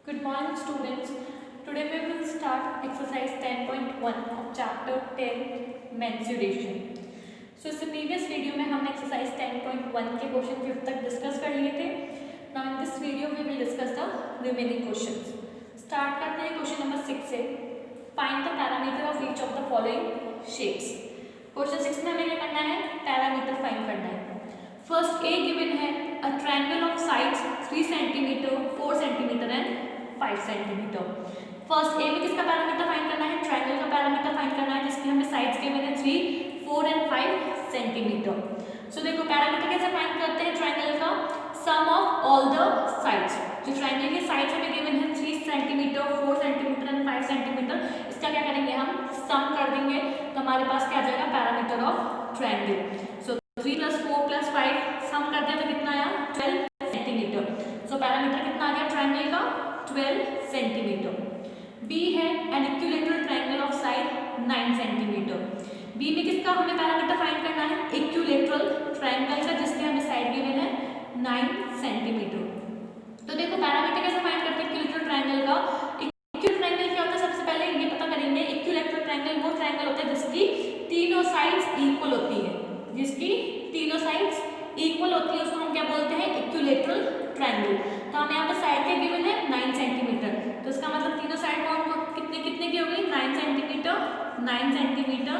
Good morning students. Today we will start exercise 10.1 of chapter 10 mensuration. So इससे previous video में हमने exercise 10.1 के question फिर तक डिस्कस कर लिए थे. Now in this video we will discuss the remaining questions. Start करते हैं क्वेश्चन नंबर 6 से. Find the parameter of each of the following shapes. Question 6 में हमें क्या करना है? पैरामीटर फाइंड करना है. फर्स्ट ए गिवन है a triangle of sides 3 cm, 4 cm and 5 centimetre. First A में किसका पैरामीटर फाइंड करना है? ट्रायंगल का पैरामीटर फाइंड करना है जिसके हमें साइड्स गिवन है 3, 4 एंड 5 सेंटीमीटर. सो देखो पैरामीटर कैसे फाइंड करते हैं ट्रायंगल का? सम ऑफ ऑल द साइड्स. जो ट्रायंगल के साइड्स हमें गिवन है 3 सेंटीमीटर, 4 सेंटीमीटर एंड 5 सेंटीमीटर, इसका क्या करेंगे हम? सम कर देंगे तो हमारे पास क्या आ जाएगा? Perimeter of triangle. So 3 + 4 + 5 sum करते हैं तो कितना आया? 12 सेंटीमीटर. सो पैरामीटर कितना आ गया ट्रायंगल का? 12 सेंटीमीटर. बी है an equilateral triangle of side 9 centimetre. B में किसका हमें पैरामीटर फाइंड करना है? इक्विलेटरल ट्रायंगल का जिसके हमें साइड गिवन है 9 सेंटीमीटर. तो देखो पैरामीटर कैसे फाइंड करते हैं इक्विलेटरल ट्रायंगल का? इक्विलेटरल ट्रायंगल क्या होता है? सबसे पहले ये पता करेंगे. इक्विलेटरल ट्रायंगल वो ट्रायंगल होता है जिसकी तीनों साइड्स इक्वल होती है. जिसकी तीनों साइड्स इक्वल होती है उसको हम क्या बोलते हैं? Equilateral triangle. तो हमें यहाँ पर साइड के गिवन है 9 सेंटीमीटर. तो इसका मतलब तीनों साइड कौन कितने कितने की हो गई? 9 सेंटीमीटर, 9 सेंटीमीटर,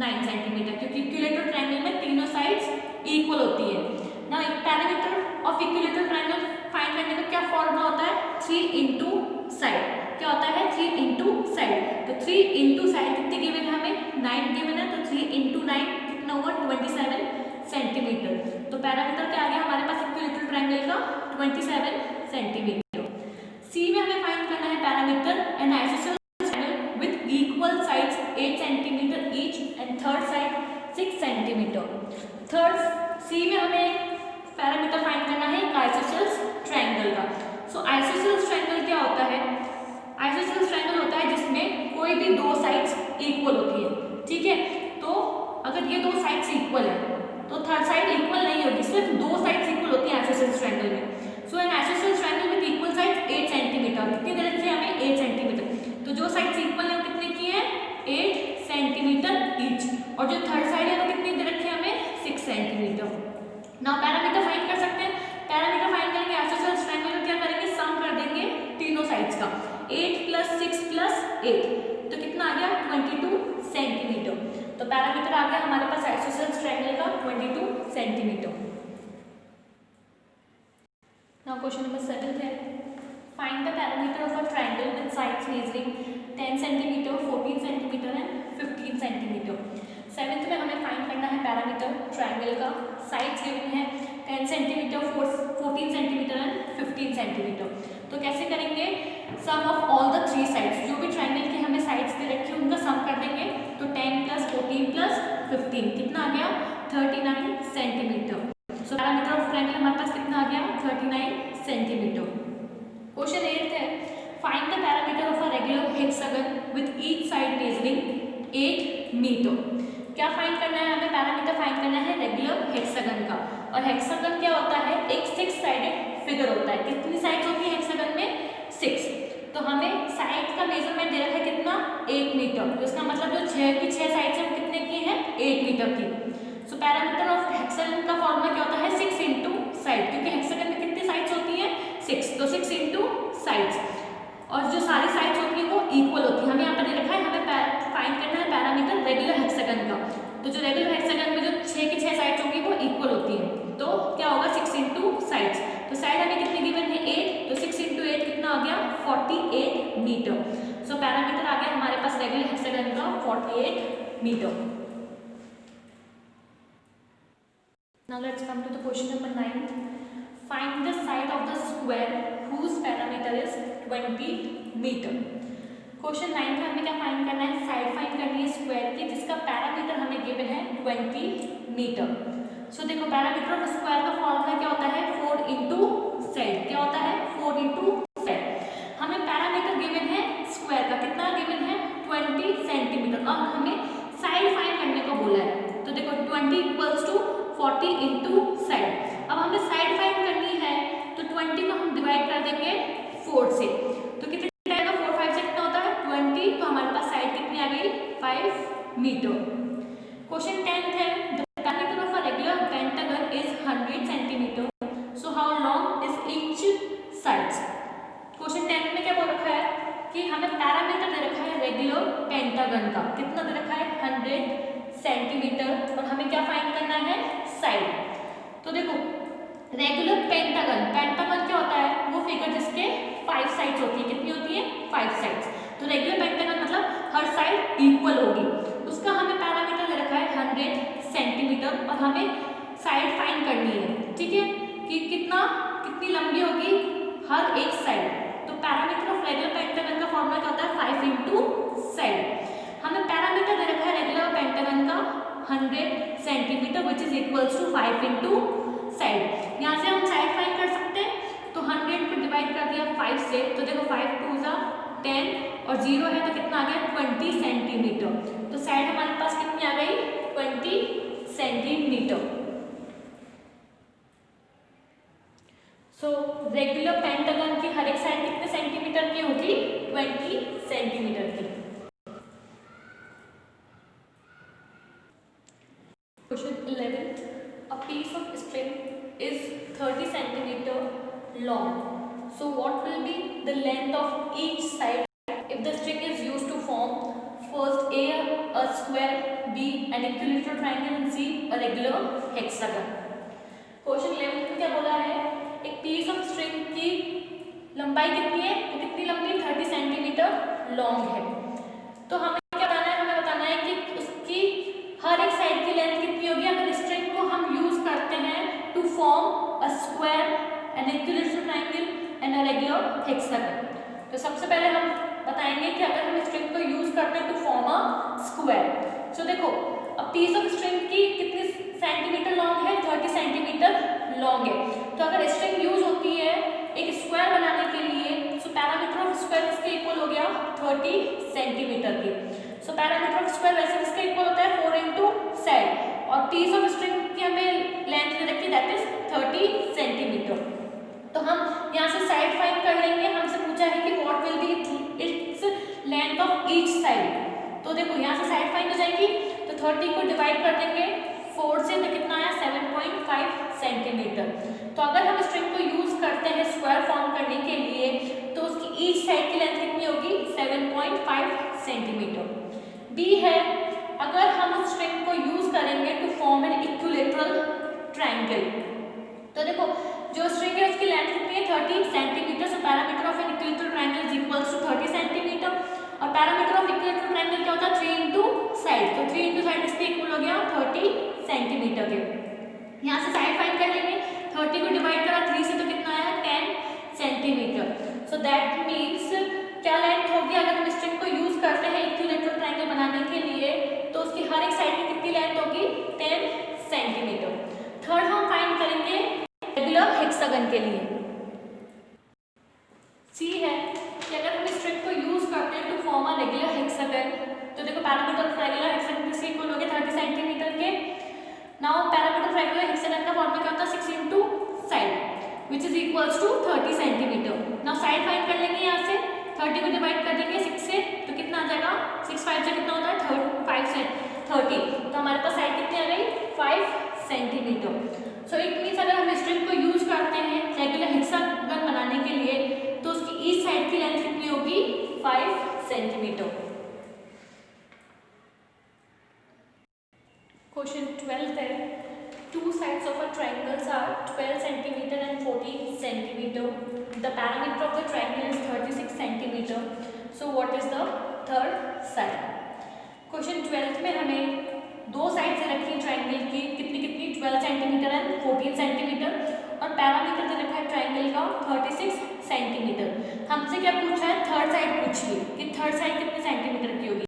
9 सेंटीमीटर, क्योंकि इक्विलेटरल ट्रायंगल में तीनों साइड्स इक्वल होती है ना. Parameter of equilateral triangle find करने का क्या फॉर्मूला होता है? 3 इंटू साइड. क्या होता है? 3 इंटू साइड. तो 3 इंटू साइड कितने गिवन है हमें? 9 गिवन है. तो 3 इंटू 9 कितना हुआ? 27 सेंटीमीटर. तो पैरामीटर क्या आ गया हमारे पास इक्विलेटरल ट्रायंगल का? 27 सेंटीमीटर. सी में हमें फाइंड करना है parameter an isosceles triangle with equal sides 8 centimetre each and third side 6 centimetre. Third C में हमें पैरामीटर फाइंड करना है आइसोसेलेस ट्रायंगल का. सो आइसोसेलेस ट्रायंगल क्या होता है? आइसोसेलेस ट्रायंगल होता है जिसमें कोई भी दो साइड्स इक्वल होती है. ठीक है. तो अगर ये दो साइड्स इक्वल है तो थर्ड साइड इक्वल नहीं होगी. सिर्फ दो साइड्स इक्वल होती है आइसोसेलेस ट्रायंगल में. So an isosceles triangle with equal sides 8 centimetre. कितनी दे रखी है हमें? 8 सेंटीमीटर. तो जो साइड्स इक्वल है वो कितने की है? 8 सेंटीमीटर ईच. और जो थर्ड साइड है वो कितनी दे रखी है हमें? 6 सेंटीमीटर. नाउ पैरामीटर फाइंड कर सकते हैं. पैरामीटर फाइंड करेंगे आइसोसेलेस ट्रायंगल का क्या करेंगे? सम कर देंगे तीनों साइड्स का. 8 + 6 + 8 तो कितना आ गया? 22 सेंटीमीटर. तो पैरामीटर आ गया हमारे पास आइसोसेलेस ट्रायंगल का 22 सेंटीमीटर. नाउ क्वेश्चन नंबर 7 है find the parameter of a triangle with sides measuring 10 centimetre, 14 centimetre and 15 centimetre. 7th में हमें फाइंड करना है पैरामीटर ट्रायंगल का. साइड्स गिवन है 10 सेंटीमीटर, 14 सेंटीमीटर एंड 15 सेंटीमीटर. तो कैसे करेंगे? सम ऑफ ऑल द 3 साइड्स. जो भी ट्रायंगल की हमें साइड्स दे रखी है उनका सम कर देंगे. तो 10 + 14 + 15 कितना आ गया? 39 centimetre. So parameter of triangle हमारे पास कितना आ गया? 39 सेंटीमीटर. क्वेश्चन 8 है find the parameter of a regular hexagon with each side measuring 8 metre. क्या फाइंड करना है हमें? पैरामीटर फाइंड करना है रेगुलर हेक्सागन का. और हेक्सागन क्या होता है? एक 6 साइडेड फिगर होता है. कितनी साइड्स होती है हेक्सागन में? 6. तो हमें साइड का मेजरमेंट दे रखा है कितना? 8 मीटर. तो इसका मतलब जो 6 साइड्स है वो कितने की है? 8 मीटर की. सो पैरामीटर ऑफ हेक्सागन का फॉर्मूला क्या होता है? 6 इंटू साइड. क्योंकि हेक्सागन में कितनी साइड्स होती है? 6. तो 6 इंटू साइड्स. और जो सारी साइड्स होती है वो इक्वल होती है. हमें यहाँ पर दे रखा है हमें फाइंड करना है पैरामीटर रेगुलर हेक्सागन का. तो जो रेगुलर हेक्सागन में जो 6 की 6 साइड्स होंगी वो इक्वल होती है. तो क्या होगा? 6 इंटू साइड्स. तो साइड हमें कितनी गिवन है? 8. तो 6 इंटू 8 कितना आ गया? 48 मीटर. सो पैरामीटर आ गया हमारे पास रेगुलर हेक्सागन का 48 metre. Now let's come to the question number 9. Find the side of the square whose parameter is 20 meter. Question 9 में हमें क्या फाइंड करना है? साइड फाइंड करनी है स्क्वायर की जिसका पैरामीटर हमें गिवन है 20 मीटर. सो देखो पैरामीटर ऑफ स्क्वायर का फॉर्मूला क्या होता है? 4 इंटू साइड. क्या होता है? 4 इंटू साइड. हमें पैरामीटर गिवन है स्क्वायर का. कितना गिवन है? 20 सेंटीमीटर. और हमें साइड फाइंड करने को बोला है. तो देखो 20 = 40 इंटू साइड. अब हमें साइड फाइंड करनी है तो 20 को हम डिवाइड कर देंगे 4 से. क्वेश्चन 10th है, the diameter of a regular pentagon is 100 centimetre, so how long is each sides. Question 10th में क्या बोल रखा है कि हमें पैरामीटर दे रखा है रेगुलर पेंटागन का, कितना दे रखा है 100 सेंटीमीटर, और हमें क्या फाइंड करना है साइड। तो देखो रेगुलर पेंटागन, पेंटागन क्या होता है, वो फिगर जिसके 5 साइड्स होती है, कितनी होती है 5 साइड्स। तो रेगुलर पेंटागन मतलब हर साइड इक्वल होगी, उसका हमें पैरामीटर दे रखा है 100 सेंटीमीटर, और हमें साइड फाइंड करनी है, ठीक है, कि कितनी लंबी होगी हर एक साइड। तो पैरामीटर ऑफ रेगुलर पेंटागन का फॉर्मूला क्या होता है 5 इंटू साइड। हमें पैरामीटर दे रखा है रेगुलर पेंटागन का 100 centimetre which is equals to 5 into side. यहाँ से हम साइड फाइंड कर सकते हैं, तो 100 को डिवाइड कर दिया 5 से, तो देखो 5 2 जा 10 और 0 है तो कितना आ गया 20 सेंटीमीटर। तो साइड हमारे पास कितनी आ गई 20 सेंटीमीटर। सो रेगुलर पेंटागन की हर एक साइड कितने सेंटीमीटर की होगी 20 सेंटीमीटर की। Question 11th, a piece of string is 30 centimeter long, so what will be the length of each side if the string is used to form first a square, b an equilateral triangle and c a regular hexagon। Question 11 में क्या बोला है, एक piece of string की लंबाई कितनी है, तो कितनी लंबी 30 सेंटीमीटर लॉन्ग है। तो हमें क्या बताना है, हमें बताना है कि उसकी हर एक साइड की लेंथ कितनी होगी अगर स्ट्रिंग को हम यूज करते हैं to form a square, an equilateral triangle and a regular hexagon. तो सबसे पहले हम बताएंगे कि अगर हम स्ट्रिंग को यूज करते हैं टू फॉर्म अ स्क्वायर, तो देखो अ पीस ऑफ स्ट्रिंग की कितनी सेंटीमीटर लॉन्ग है 30 सेंटीमीटर लॉन्ग है। तो अगर स्ट्रिंग यूज होती है एक स्क्वायर बनाने के लिए, सो पैरामीटर ऑफ स्क्वायर किसके इक्वल हो गया 30 सेंटीमीटर की। सो पैरामीटर ऑफ स्क्वायर वैसे किसके इक्वल होता है 4 इंटू साइड, और पीस ऑफ स्ट्रिंग की हमें लेंथ दे रखी दैट इज 30 सेंटीमीटर। तो हम यहाँ से साइड फाइंड कर लेंगे, हमसे पूछा है कि what will be its length of each side. तो देखो यहाँ से साइड फाइंड हो जाएगी, तो 30 को डिवाइड कर देंगे 4 से, तो कितना आया 7.5 सेंटीमीटर। तो अगर हम स्ट्रिंग को यूज करते हैं स्क्वायर फॉर्म करने के लिए, तो उसकी ईच साइड की लेंथ कितनी होगी 7.5 सेंटीमीटर। बी है, अगर हम उस स्ट्रिंग को यूज करेंगे to form an equilateral triangle, तो देखो जो स्ट्रिंग है उसकी लेंथ कितनी है 30 centimetre. So parameter of an equilateral triangle is equals to 30 centimetre, और पैरामीटर ऑफ इक्विलेटरल ट्रायंगल क्या होता है 3 इंटू साइड, तो 3 इंटू साइड इसके इक्वल हो गया 30 सेंटीमीटर के। यहाँ से साइड फाइंड कर लेंगे, 30 को डिवाइड करा 3 से, तो कितना आया 10 सेंटीमीटर। सो दैट मीन्स क्या लेंथ होगी अगर हम स्ट्रिंग को यूज करते हैं इक्विलेटरल ट्रायंगल बनाने के लिए, तो उसकी हर एक साइड की कितनी लेंथ होगी 10 सेंटीमीटर। थर्ड हम फाइंड करेंगे रेगुलर हेक्सागन के लिए। सी है कि अगर हम स्ट्रिंग को यूज करते हैं to form a regular hexagon, तो देखो पैरामीटर ऑफ रेगुलर हेक्सागन किसके इक्वल हो गया 30 सेंटीमीटर के। Now parameter of regular hexagon का फॉर्मूला क्या होता है 6 into side which is equals to 30 centimetre. Now side find कर लेंगे, यहाँ से 30 को डिवाइड कर देंगे 6 से, तो कितना आ जाएगा 6 5 से कितना होता है 5 से 30, तो हमारे पास साइड कितनी आ गई 5 सेंटीमीटर। सो इट मीन्स अगर हम स्ट्रिंग को यूज करते हैं रेगुलर हेक्सागन बनाने के लिए, तो उसकी ईच साइड की लेंथ कितनी होगी 5 सेंटीमीटर। क्वेश्चन 12 है, two sides of a triangle are 12 centimeter and 14 centimeter. The parameter of the triangle is 36 centimeter. So what is the third side? Question 12 में हमें दो साइड से रखी ट्राइंगल की कितनी 12 सेंटीमीटर एंड 14 सेंटीमीटर, और पैरामीटर दे रखा है ट्राइंगल का 36 सेंटीमीटर। हमसे क्या पूछा है थर्ड साइड पूछिए कि थर्ड साइड कितने सेंटीमीटर की होगी।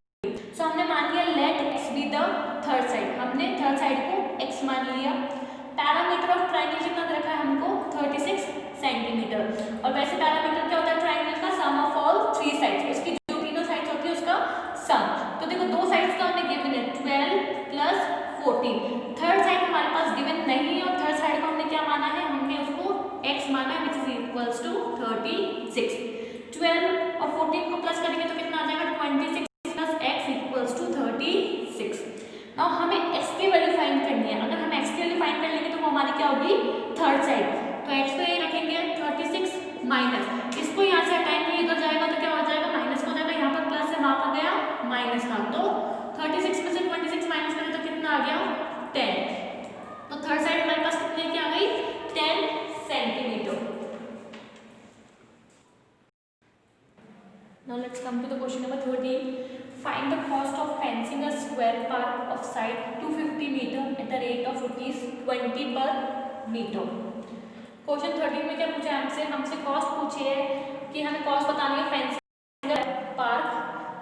सो हमने मान लिया let x be the third side, हमने थर्ड साइड को x मान लिया। पैरामीटर ऑफ ट्राइंगल कितना दे रखा है हमको 36 सेंटीमीटर, और वैसे पैरामीटर क्या होता है ट्राइंगल का सम ऑफ ऑल 3 साइड्स, उसकी जो तीनों साइड्स होती है उसका सम। तो देखो दो साइड्स का हमें गिवन है 12 प्लस 14, थर्ड साइड हमारे पास गिवन नहीं है, और थर्ड साइड को हमने क्या माना है, हमने उसको x माना है विच इज इक्वल्स टू 36। 12 और 14 को प्लस करेंगे तो कितना आ जाएगा 26 प्लस माइनस, इसको यहाँ से हटाएंगे, इधर जाएगा तो क्या हो जाएगा, माइनस हो जाएगा, यहाँ पर प्लस है, वहां पर गया माइनस था, तो 36 में से 26 माइनस करें तो कितना आ गया 10, तो थर्ड साइड हमारे पास कितने की आ गई 10 centimetre. Now let's come to the question number 13. Find the cost of fencing a square park of side 250 meter at the rate of ₹20 per meter. Question 13 में क्या पूछा है हमसे, कॉस्ट पूछी है कि हमें कॉस्ट बतानी है फेंसिंग पार्क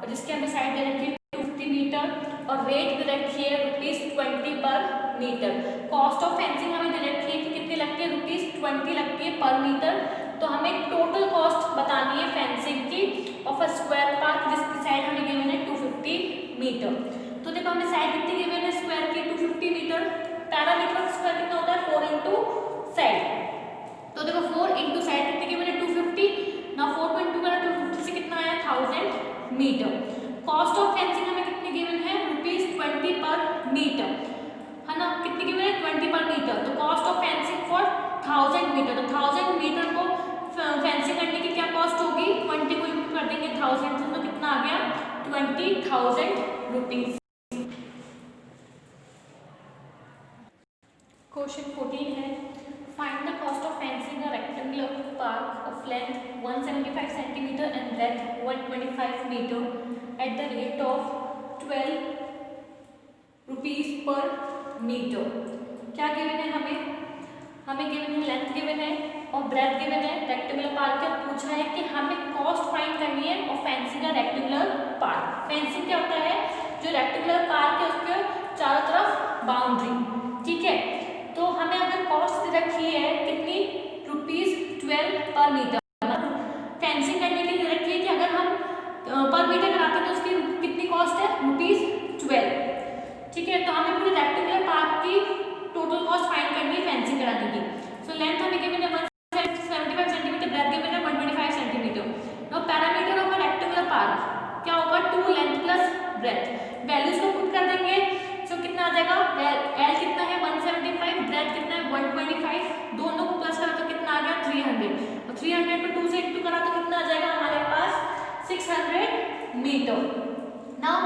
और जिसके हमें साइड दे रखी है 250 मीटर और रेट दे रखी है ₹20 per metre. Cost of fencing हमें दे रखी है कि कितनी लगती है, ₹20 लगती है पर मीटर। तो हमें टोटल कॉस्ट बतानी है फेंसिंग की ऑफ अ स्क्वायर पार्क जिसकी साइड हमें गिवन है 250 मीटर। तो देखो हमें साइड कितनी गिवन है स्क्वायर की 250 मीटर, पैरामीटर ऑफ स्क्वायर कितना होता है 4 इंटू साइड, तो देखो 4 इंटू साइड कितनी गिवन है 250 ना 4 को इंटू करा 250 से कितना आया 1000 मीटर। कॉस्ट ऑफ फेंसिंग हमें कितनी गिवन है ₹20 पर मीटर, है ना, कितनी गिवन है 20 पर मीटर। तो cost of fencing for 1000 metre, तो 1000 मीटर को फेंसिंग करने की क्या कॉस्ट होगी, 20 को इंटू कर देंगे 1000 से, तो कितना आ गया 20,000 रुपीज। क्वेश्चन 14 है, find the cost of fencing a rectangular park of length 175 centimetre and breadth 125 metre at the rate of 12 rupees per metre. क्या गिवन है हमें गिवन है लेंथ गिवन है और ब्रेथ गिवन है रेक्टेंगुलर पार्क का। पूछा है कि हमें कॉस्ट फाइंड करनी है और फेंसिंग का रेक्टेंगुलर पार्क। फेंसिंग क्या होता है, जो रेक्टेंगुलर पार्क है उसके चारों तरफ बाउंड्री, ठीक है। तो हमें अगर कॉस्ट रखी है कितनी ₹12 पर मीटर, फेंसिंग करने के लिए रखी है कि अगर हम पर मीटर कराते हैं तो उसकी कितनी कॉस्ट है ₹12, ठीक है। तो हमें पूरे रेक्टेंगुलर पार्क की टोटल कॉस्ट फाइंड करनी है फेंसिंग कराने की। सो लेंथ हमें गिवन है 175 सेंटीमीटर, ब्रेथ गिवन है 125 centimetre. Now parameter of a rectangular park क्या होगा 2 लेंथ प्लस ब्रेथ, वैल्यूज को पुट कर देंगे। सो कितना आ जाएगा, एल कितना है 175, ब्रेथ कितना है 125, दोनों को प्लस करा तो कितना आ गया 300 और 300 को 2 से इंटू करा तो कितना आ जाएगा हमारे पास 600 मीटर। नाउ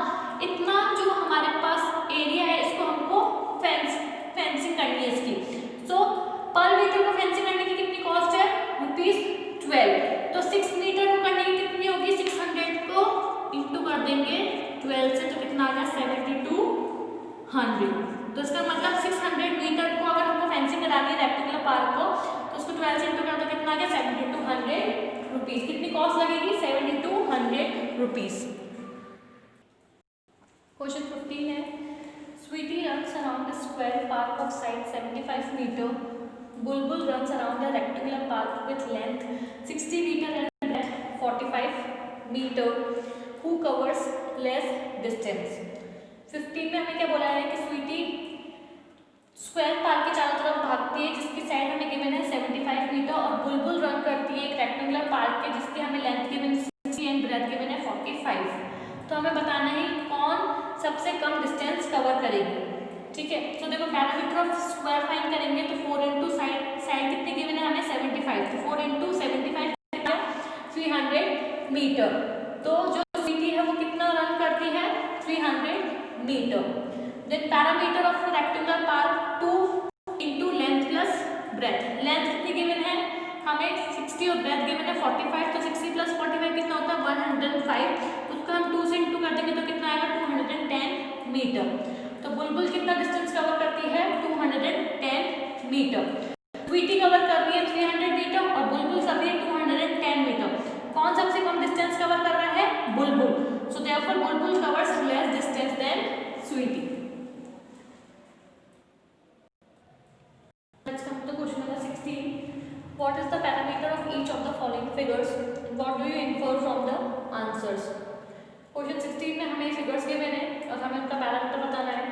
इतना जो हमारे पास एरिया है इसको हमको फेंसिंग करनी है इसकी। सो पर मीटर को फेंसिंग करने की कितनी कॉस्ट है ₹12, तो 6 मीटर को करने की कितनी होगी 600 को इंटू कर देंगे 12 से, तो कितना आ गया 7200। तो इसका मतलब 600 मीटर को अगर हमको फेंसिंग करानी है रेक्टेंगुलर पार्क को तो उसको 12 से इंटू करा तो कितना आ गया 7200 रुपीज। कितनी कॉस्ट लगेगी 7200 रुपीज। क्वेश्चन 15 है, Sweety runs around a square park of side 75 meter. Bulbul runs around a rectangular park with length 60 meter and breadth 45 meter. Who covers less distance? 15 में हमें क्या बोला है कि स्वीटी स्क्वायर पार्क के चारों तरफ भागती है जिसकी साइड हमें गिवन है 75 मीटर और बुलबुल रन करती है एक रेक्टेंगुलर पार्क के जिसकी हमें length given 60 and breadth given है 45। तो हमें बताना है कौन सबसे कम डिस्टेंस कवर करेगी, ठीक है। तो देखो पैरामीटर ऑफ स्क्वायर फाइंड करेंगे तो 4 इंटू साइड कितनी गिवन है हमें 75, तो 4 इंटू 75 300 मीटर। तो जो स्वीटी है वो कितना रन करती है 300 metre. Then parameter of rectangular park 2 into length plus breadth. Length कितनी गिवन है हमें 60 और ब्रेथ गिवन है 45, तो 60 प्लस 45 कितना होता है 105, उसको हम 2 से इंटू कर देंगे तो कितना आएगा 210 मीटर। तो बुलबुल कितना डिस्टेंस कवर करती है 210 मीटर। स्वीटी कवर कर रही है 300 मीटर और बुलबुल कर रही है 210 मीटर। कौन सबसे कम डिस्टेंस कवर कर रहा है Bulbul. So therefore Bulbul covers less distance than Sweety. Let's come to question number 16. What is the parameter of each of the following figures? What do you infer from the answers? Question 16 में हमें figures given है और हमें उनका parameter बताना है।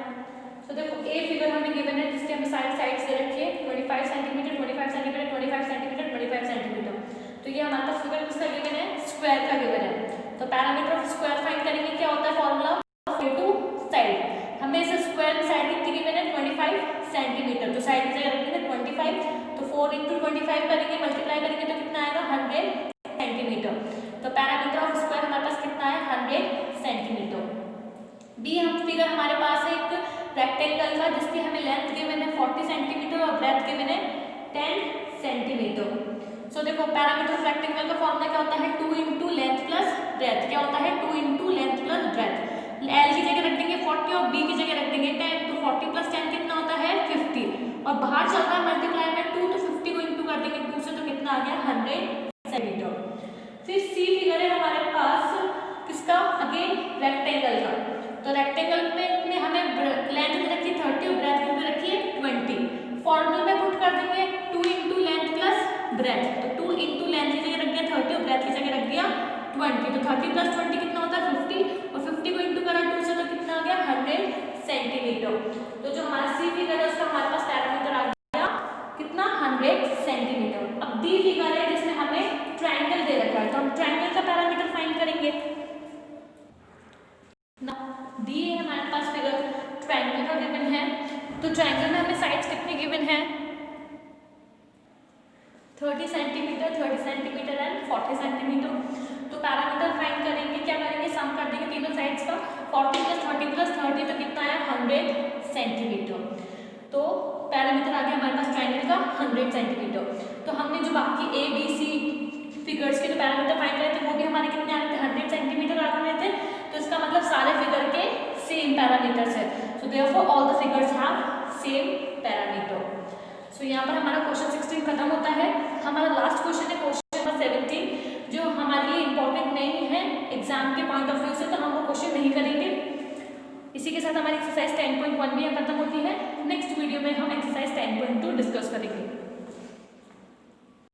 तो देखो ए फिगर हमें गिवन है जिसके हमें साइड से रखिए 25 सेंटीमीटर 25 सेंटीमीटर 25 सेंटीमीटर 25 सेंटीमीटर। तो ये हमारे पास फिगर किसका गिवन है स्क्वायर का गिवन है। तो पैरामीटर ऑफ स्क्वायर फाइंड करेंगे क्या होता है फॉर्मूला इनटू साइड। हमें इसे स्क्वायर में साइड कितनी गिवन है 25 सेंटीमीटर, तो साइड की जगह रखेंगे 25, तो 4 इंटू 25 करेंगे मल्टीप्लाई करेंगे तो कितना आएगा रेक्टेंगल का जिसकी हमें लेंथ गिवन है 40 सेंटीमीटर और ब्रेथ गिवन है 10 सेंटीमीटर। सो देखो पैरामीटर ऑफ रेक्टेंगल का फॉर्मूला क्या होता है 2 इंटू लेंथ प्लस ब्रेथ। क्या होता है 2 into length plus breath. L की जगह रख देंगे 40 और बी की जगह रख देंगे 10। तो 40 प्लस 10 कितना होता है 50 और बाहर चल रहा है मल्टीप्लाई में 2 तो 50 को इंटू कर देंगे 2 से तो कितना आ गया 100 सेंटीमीटर। फिर सी फिगर है हमारे पास किसका अगेन रेक्टेंगल का। तो रेक्टेंगल में हमें लेंथ में रखी 30 और ब्रेथ में रखी है 20। फॉर्मूला में पुट कर देंगे 2 इंटू लेंथ प्लस ब्रेथ। तो 2 इंटू लेंथ की जगह रख दिया 30 और ब्रेथ की जगह रख दिया 20। तो 30 प्लस 20 कितना होता है 50 और 50 को इंटू करा 2 से तो कितना आ गया 100 सेंटीमीटर। तो जो हमारा सी फिगर है उसका हमारे पास पैरामीटर आ गया कितना 100 सेंटीमीटर। अब डी फिगर है जिसमें हमें ट्रायंगल दे रखा है तो हम ट्रायंगल का पैरामीटर फाइंड करेंगे। डी है हमारे पास फिगर ट्रायंगल का गिवन है। तो ट्रायंगल में हमें साइड्स कितने गिवन है 30 सेंटीमीटर 30 सेंटीमीटर एंड 40 सेंटीमीटर। तो पैरामीटर फाइंड करेंगे क्या करेंगे सम कर देंगे तीनों साइड्स का 40 प्लस 30 तो कितना आया 100 सेंटीमीटर। तो पैरामीटर आ गया हमारे पास ट्रायंगल का 100 सेंटीमीटर। तो हमने जो बाकी ए बी सी फिगर्स के जो पैरामीटर फाइंड करे थे वो भी हमारे कितने आ रहे थे 100 सेंटीमीटर आ रहे थे। तो इसका मतलब सारे फिगर के सेम पैरामीटर्स है। So therefore all the figures have same perimeter. So यहाँ पर हमारा क्वेश्चन 16 खत्म होता है। हमारा लास्ट क्वेश्चन है क्वेश्चन नंबर 17 जो हमारे लिए इंपॉर्टेंट नहीं है एग्जाम के पॉइंट ऑफ व्यू से, तो हम वो क्वेश्चन नहीं करेंगे। इसी के साथ हमारी एक्सरसाइज 10.1 भी खत्म होती है। नेक्स्ट वीडियो में हम एक्सरसाइज 10.2 डिस्कस करेंगे।